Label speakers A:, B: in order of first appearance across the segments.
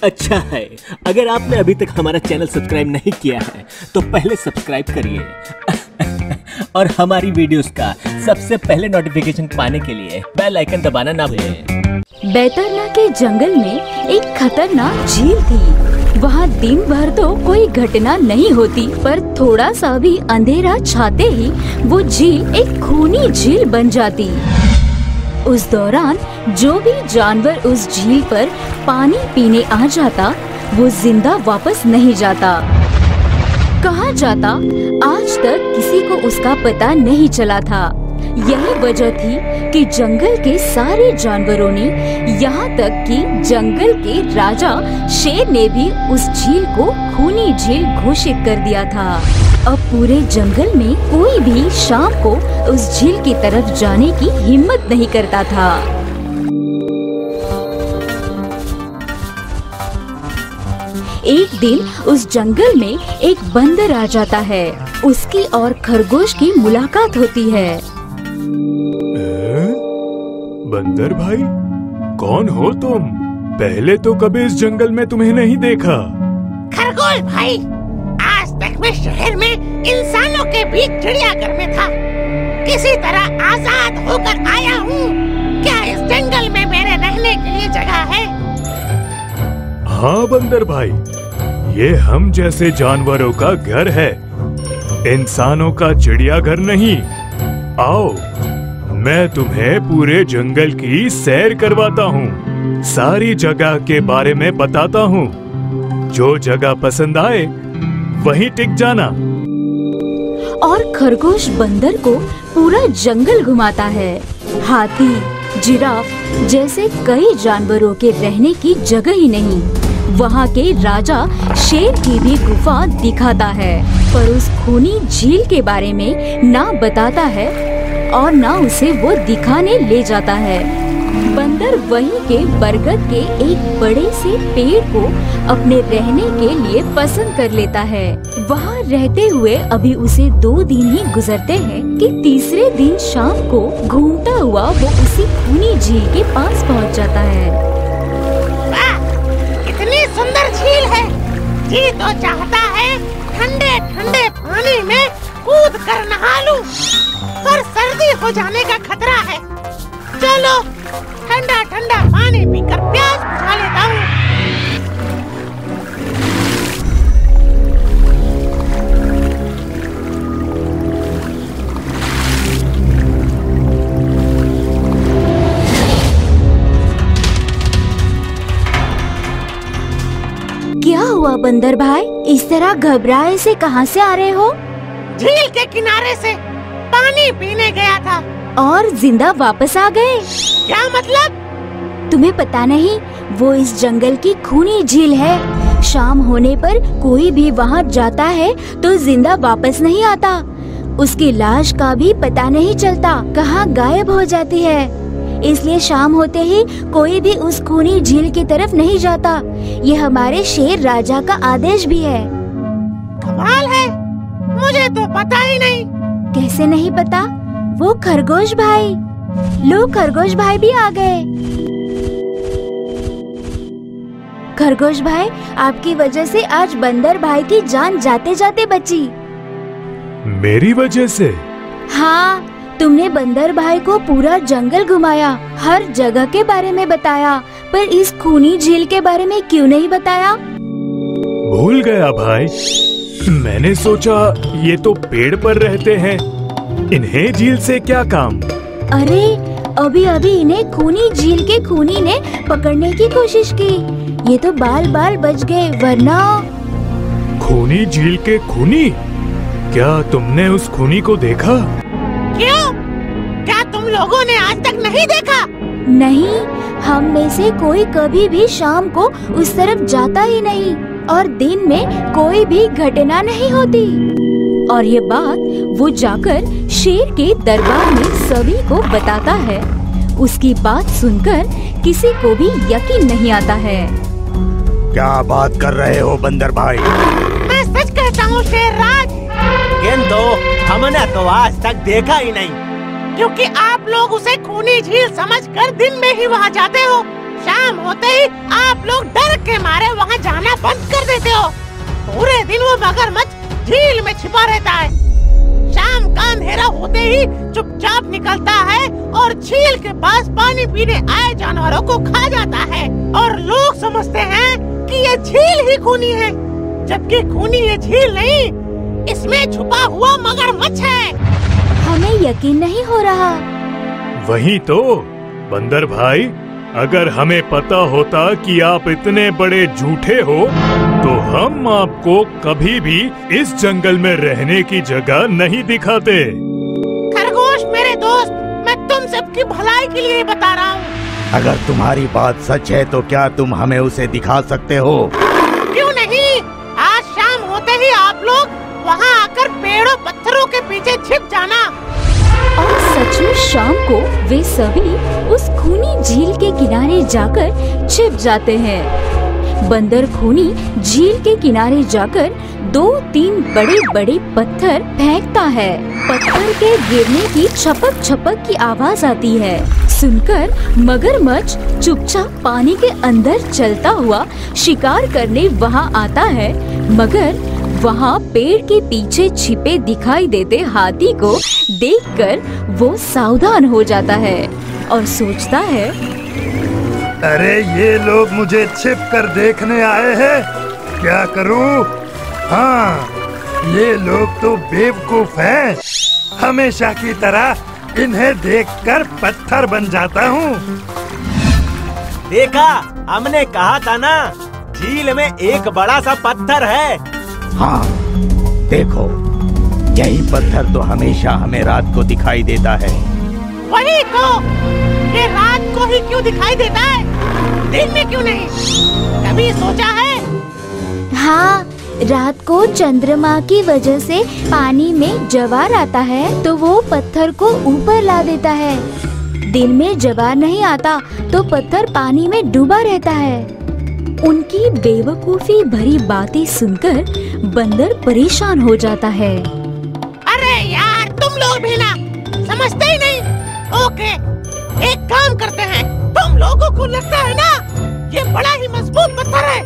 A: अच्छा है, अगर आपने अभी तक हमारा चैनल सब्सक्राइब नहीं किया है तो पहले सब्सक्राइब करिए और हमारी वीडियोस का सबसे पहले नोटिफिकेशन पाने के लिए बेल आइकन दबाना ना भूलें।
B: बैतरना के जंगल में एक खतरनाक झील थी। वहाँ दिन भर तो कोई घटना नहीं होती, पर थोड़ा सा भी अंधेरा छाते ही वो झील एक खूनी झील बन जाती। उस दौरान जो भी जानवर उस झील पर पानी पीने आ जाता वो जिंदा वापस नहीं जाता। कहाँ जाता आज तक किसी को उसका पता नहीं चला था। यही वजह थी कि जंगल के सारे जानवरों ने, यहाँ तक कि जंगल के राजा शेर ने भी उस झील को खूनी झील घोषित कर दिया था। अब पूरे जंगल में कोई भी शाम को उस झील की तरफ जाने की हिम्मत नहीं करता था। एक दिन उस जंगल में एक बंदर आ जाता है। उसकी और खरगोश की मुलाकात होती है।
C: बंदर भाई, कौन हो तुम? पहले तो कभी इस जंगल में तुम्हें नहीं देखा।
D: खरगोश भाई, आज तक मैं शहर में इंसानों के बीच चिड़ियाघर में था। किसी तरह आजाद होकर आया हूँ। क्या इस जंगल में मेरे रहने के लिए जगह है?
C: हाँ बंदर भाई, ये हम जैसे जानवरों का घर है, इंसानों का चिड़ियाघर नहीं। आओ, मैं तुम्हें पूरे जंगल की सैर करवाता हूँ, सारी जगह के बारे में बताता हूँ। जो जगह पसंद आए वहीं टिक जाना।
B: और खरगोश बंदर को पूरा जंगल घुमाता है। हाथी, जिराफ जैसे कई जानवरों के रहने की जगह ही नहीं। वहाँ के राजा शेर की भी गुफा दिखाता है, पर उस खूनी झील के बारे में ना बताता है और ना उसे वो दिखाने ले जाता है। बंदर वहीं के बरगद के एक बड़े से पेड़ को अपने रहने के लिए पसंद कर लेता है। वहाँ रहते हुए अभी उसे 2 दिन ही गुजरते हैं कि तीसरे दिन शाम को घूमता हुआ वो उसी खूनी झील के पास पहुँच जाता है।
D: वाह, कितनी सुंदर झील है। जी तो चाहता है ठंडे ठंडे पानी में कूद कर नहा लूं, पर सर्दी हो जाने का खतरा है। चलो ठंडा ठंडा पानी पीकर प्यास बुझा लेता हूँ।
B: क्या हुआ बंदर भाई, इस तरह घबराए से कहाँ से आ रहे हो?
D: झील के किनारे से पानी पीने गया था।
B: और जिंदा वापस आ गए?
D: क्या मतलब?
B: तुम्हें पता नहीं, वो इस जंगल की खूनी झील है। शाम होने पर कोई भी वहाँ जाता है तो जिंदा वापस नहीं आता। उसकी लाश का भी पता नहीं चलता, कहाँ गायब हो जाती है। इसलिए शाम होते ही कोई भी उस खूनी झील की तरफ नहीं जाता। ये हमारे शेर राजा का आदेश भी है।
D: कमाल है, मुझे तो पता ही नहीं।
B: कैसे नहीं पता? वो खरगोश भाई, लो खरगोश भाई भी आ गए। खरगोश भाई, आपकी वजह से आज बंदर भाई की जान जाते जाते बची।
C: मेरी वजह से?
B: हाँ, तुमने बंदर भाई को पूरा जंगल घुमाया, हर जगह के बारे में बताया, पर इस खूनी झील के बारे में क्यों नहीं बताया?
C: भूल गया भाई। मैंने सोचा ये तो पेड़ पर रहते हैं, इन्हें झील से क्या काम।
B: अरे अभी अभी इन्हें खूनी झील के खूनी ने पकड़ने की कोशिश की। ये तो बाल बाल बच गए, वरना।
C: खूनी झील के खूनी? क्या तुमने उस खूनी को देखा?
D: क्यों? क्या तुम लोगों ने आज तक नहीं देखा?
B: नहीं, हम में से कोई कभी भी शाम को उस तरफ जाता ही नहीं और दिन में कोई भी घटना नहीं होती। और ये बात वो जाकर शेर के दरबार में सभी को बताता है। उसकी बात सुनकर किसी को भी यकीन नहीं आता है।
E: क्या बात कर रहे हो बंदर भाई?
D: मैं सच कहता हूँ शेरराज।
A: किंतु हमने तो आज तक देखा ही नहीं।
D: क्योंकि आप लोग उसे खूनी झील समझकर दिन में ही वहाँ जाते हो। शाम होते ही आप लोग डर के मारे वहाँ जाना बंद कर देते हो। पूरे दिन वो मगरमच्छ झील में छिपा रहता है। शाम का अंधेरा होते ही चुपचाप निकलता है और झील के पास पानी पीने आए जानवरों को खा जाता है। और लोग समझते हैं कि ये झील ही खूनी है, जबकि खूनी ये झील नहीं, इसमें छुपा हुआ मगरमच्छ है।
B: हमें यकीन नहीं हो रहा।
C: वही तो बंदर भाई, अगर हमें पता होता कि आप इतने बड़े झूठे हो तो हम आपको कभी भी इस जंगल में रहने की जगह नहीं दिखाते।
D: खरगोश मेरे दोस्त, मैं तुम सबकी भलाई के लिए बता रहा हूँ।
E: अगर तुम्हारी बात सच है तो क्या तुम हमें उसे दिखा सकते हो?
D: क्यों नहीं, आज शाम होते ही आप लोग वहाँ आकर पेड़ों पत्थरों के पीछे छिप जाना।
B: और सच में शाम को वे सभी उस खूनी झील के किनारे जाकर छिप जाते हैं। बंदर खूनी झील के किनारे जाकर 2-3 बड़े-बड़े पत्थर फेंकता है। पत्थर के गिरने की छपक छपक की आवाज आती है। सुनकर मगरमच्छ चुपचाप पानी के अंदर चलता हुआ शिकार करने वहाँ आता है, मगर वहाँ पेड़ के पीछे छिपे दिखाई देते हाथी को देखकर वो सावधान हो जाता है और सोचता है,
F: अरे ये लोग मुझे छिप कर देखने आए हैं, क्या करूं? हाँ, ये लोग तो बेवकूफ हैं। हमेशा की तरह इन्हें देखकर पत्थर बन जाता हूँ।
A: देखा, हमने कहा था ना, झील में एक बड़ा सा पत्थर है।
E: हाँ, देखो, यही पत्थर तो हमेशा हमें रात को दिखाई देता है।
D: वही तो, ये रात को ही क्यों दिखाई देता है, दिन में क्यों नहीं? कभी सोचा है?
B: हाँ, रात को चंद्रमा की वजह से पानी में ज्वार आता है तो वो पत्थर को ऊपर ला देता है। दिन में ज्वार नहीं आता तो पत्थर पानी में डूबा रहता है। उनकी बेवकूफी भरी बातें सुनकर बंदर परेशान हो जाता है।
D: अरे यार, तुम लोग भी ना समझते ही नहीं। ओके, एक काम करते हैं, तुम लोगों को लगता है ना ये बड़ा ही मजबूत पत्थर है,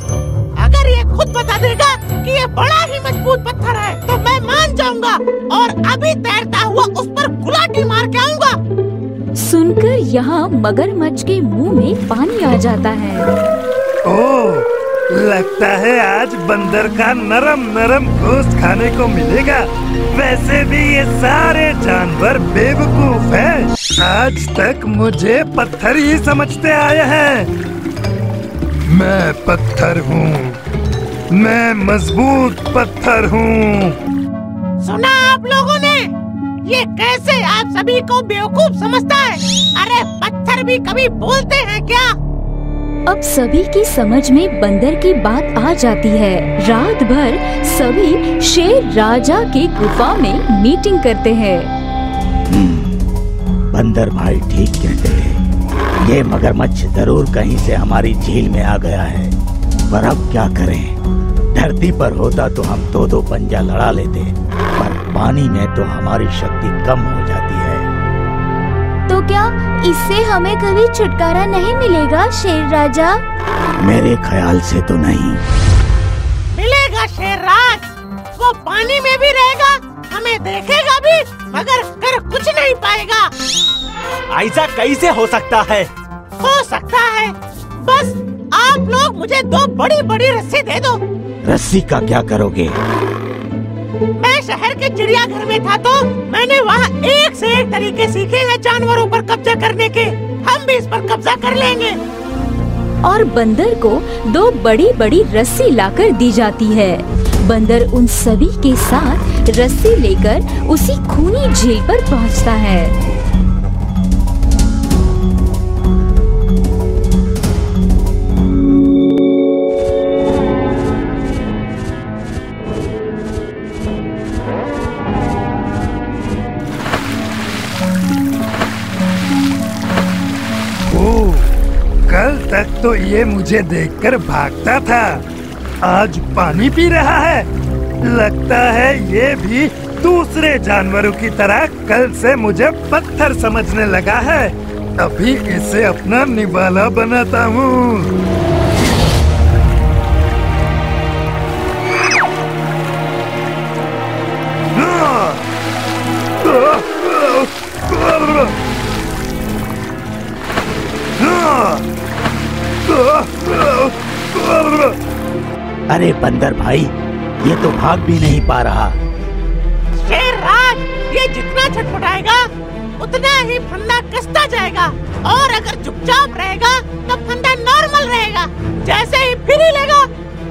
D: अगर ये खुद बता देगा कि ये बड़ा ही मजबूत पत्थर है तो मैं मान जाऊंगा और अभी तैरता हुआ उस पर गुलाटी मार के आऊंगा।
B: सुनकर यहाँ मगरमच्छ के मुंह में पानी आ जाता है।
F: ओह, लगता है आज बंदर का नरम नरम गोश्त खाने को मिलेगा। वैसे भी ये सारे जानवर बेवकूफ हैं। आज तक मुझे पत्थर ही समझते आए हैं। मैं पत्थर हूँ, मैं मजबूत पत्थर हूँ।
D: सुना आप लोगों ने, ये कैसे आप सभी को बेवकूफ समझता है? अरे पत्थर भी कभी बोलते हैं क्या?
B: अब सभी की समझ में बंदर की बात आ जाती है। रात भर सभी शेर राजा के गुफा में मीटिंग करते हैं।
E: बंदर भाई ठीक कहते थे, ये मगरमच्छ जरूर कहीं से हमारी झील में आ गया है। पर अब क्या करें? धरती पर होता तो हम दो पंजा लड़ा लेते, पर पानी में तो हमारी शक्ति कम हो जाती है।
B: तो क्या इससे हमें कभी छुटकारा नहीं मिलेगा शेर राजा?
E: मेरे ख्याल से तो नहीं
D: मिलेगा शेरराज। वो पानी में भी रहेगा, हमें देखेगा भी, मगर कर कुछ नहीं पाएगा।
A: ऐसा कैसे हो सकता है?
D: हो सकता है, बस आप लोग मुझे 2 बड़ी बड़ी रस्सी दे दो।
E: रस्सी का क्या करोगे?
D: मैं शहर के चिड़ियाघर में था तो मैंने वहाँ एक से एक तरीके सीखे हैं जानवरों पर कब्जा करने के। हम भी इस पर कब्जा कर लेंगे।
B: और बंदर को 2 बड़ी बड़ी रस्सी लाकर दी जाती है। बंदर उन सभी के साथ रस्सी लेकर उसी खूनी झील पर पहुंचता है।
F: कल तक तो ये मुझे देखकर भागता था, आज पानी पी रहा है। लगता है ये भी दूसरे जानवरों की तरह कल से मुझे पत्थर समझने लगा है। अभी इसे अपना निवाला बनाता हूँ।
E: अरे बंदर भाई, ये तो भाग भी नहीं पा रहा।
D: शेरराज, ये जितना छटपटाएगा उतना ही फंदा कसता जाएगा, और अगर चुपचाप रहेगा तो फंदा नॉर्मल रहेगा। जैसे ही फिर हिलेगा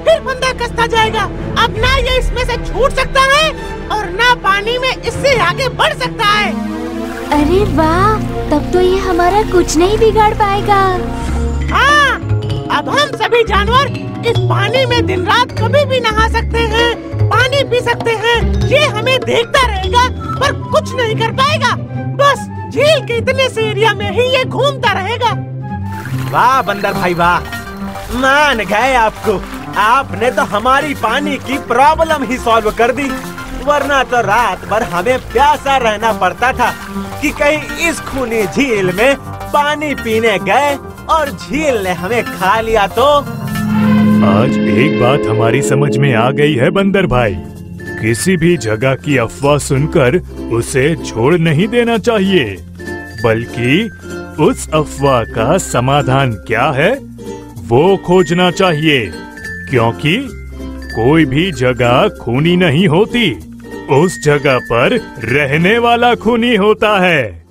D: फिर फंदा कसता जाएगा। अब ना ये इसमें से छूट सकता है और ना पानी में इससे आगे बढ़ सकता है।
B: अरे वाह, तब तो ये हमारा कुछ नहीं बिगाड़ पाएगा।
D: हाँ, अब हम सभी जानवर इस पानी में दिन रात कभी भी नहा सकते हैं, पानी पी सकते हैं। ये हमें देखता रहेगा पर कुछ नहीं कर पाएगा। बस झील के इतने से एरिया में ही ये घूमता रहेगा।
A: वाह बंदर भाई वाह, मान गए आपको। आपने तो हमारी पानी की प्रॉब्लम ही सॉल्व कर दी, वरना तो रात भर हमें प्यासा रहना पड़ता था कि कहीं इस खूनी झील में पानी पीने गए और झील ने हमें खा लिया तो।
C: आज एक बात हमारी समझ में आ गई है बंदर भाई, किसी भी जगह की अफवाह सुनकर उसे छोड़ नहीं देना चाहिए, बल्कि उस अफवाह का समाधान क्या है वो खोजना चाहिए, क्योंकि कोई भी जगह खूनी नहीं होती, उस जगह पर रहने वाला खूनी होता है।